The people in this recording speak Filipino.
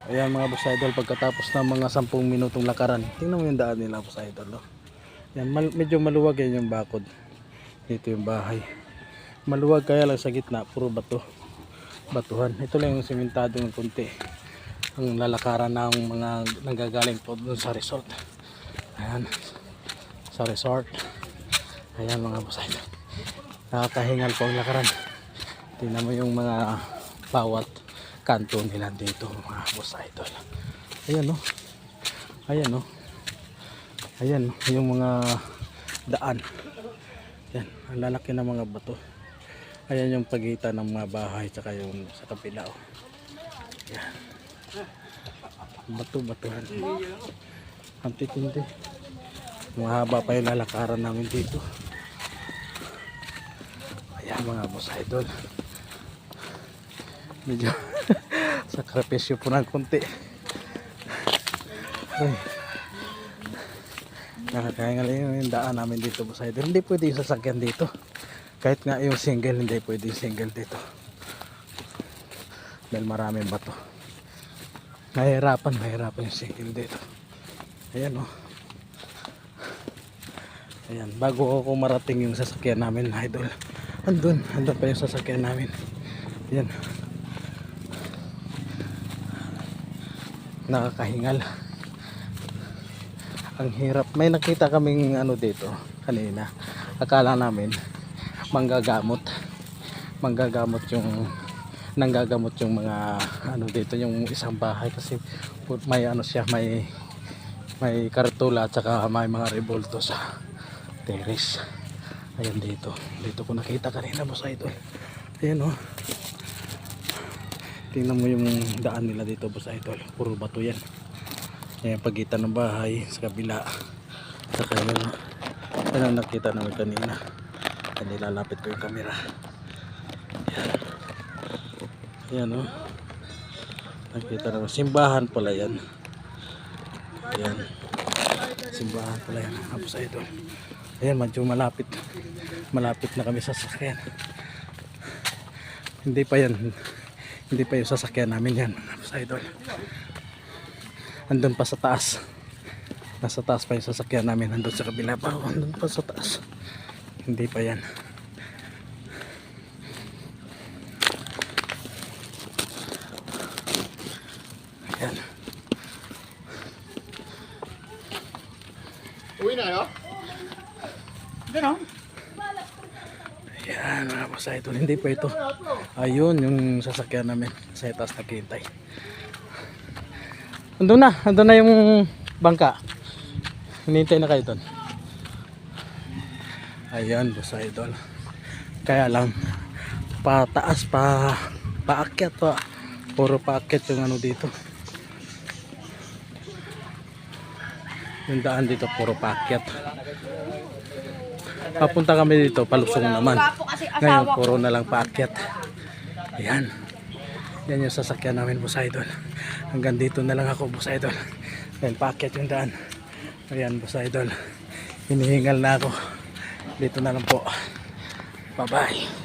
Ayan mga boss idol, pagkatapos ng mga 10 minutong lakaran, tingnan mo yung daan nila boss idol. Yan, medyo maluwag yan yung bakod. Dito yung bahay. Maluwag kaya lang sa gitna, puro bato. Batuhan. Ito lang yung simentado ng konti. Ang lalakaran ng mga nanggagaling po doon sa resort. Ayan. Sa resort. Ayan mga boss idol. Nakakahingal po ang lakaran. Tingnan mo yung mga bawat kanto nila dito mga boss idol. Ayan o. Ayan o. Ayan yung mga daan. Yan, ang lalaki ng mga bato. Ayan yung pagitan ng mga bahay tsaka yung sa kabila. Yan. Bato-batuhan. Ang titindi. Mahaba pa yung lalakaran namin dito. Ayan mga boss idol. Medyo sakripisyo po ng konti. Ay. Nakakahingal yung daan namin dito boss idol. Hindi pwede yung sasakyan dito. Kahit nga yung single, hindi pwede yung single dito. Dahil maraming bato. Mahirapan yung single dito. Ayan o. Ayan, bago ako marating yung sasakyan namin idol. Andun pa yung sasakyan namin. Ayan. Nakakahingal. Ang hirap. May nakita kaming ano dito kanina. Akala namin manggagamot yung nanggagamot yung mga ano dito, yung isang bahay kasi may ano siya, may kartula at saka may mga revolto sa terrace. Ayan dito ko nakita kanina boss idol. Ayan o. Tingnan mo yung daan nila dito boss idol, puro bato yan. Ayan pagitan ng bahay sa kabila. Saka yun ang nakita namin kanina. Nilalapit ko yung camera. Ayan o. Nakita naman. Simbahan pala yan. Ayan. Simbahan pala yan. Tapos idol. Ayan medyo malapit. Malapit na kami sa sasakyan. Hindi pa yan. Hindi pa yung sasakyan namin yan. Tapos idol. Andun pa sa taas. Nasa taas pa yung sasakyan namin. Andun sa kabila pa. Andun pa sa taas. Hindi pa yan. Ayan. Uwi na yun? Gano'n? Ayan mga boss idol. Hindi pa ito. Ayun yung sasakyan namin. Sa taas naghihintay. Andun na yung bangka. Hinihintay na kayo doon. Ayan boss idol. Kaya lang pataas paakyat pa. Puro paakyat yung ano dito. Yung daan dito puro paakyat. Papunta kami dito palusong naman. Ngayon puro na lang paakyat. Ayan. Yan yung sasakyan namin boss idol. Hanggang dito na lang ako boss idol. Ayan paakyat yung daan. Ayan boss idol. Hinihingal na ako. Dito na lang po. Bye bye.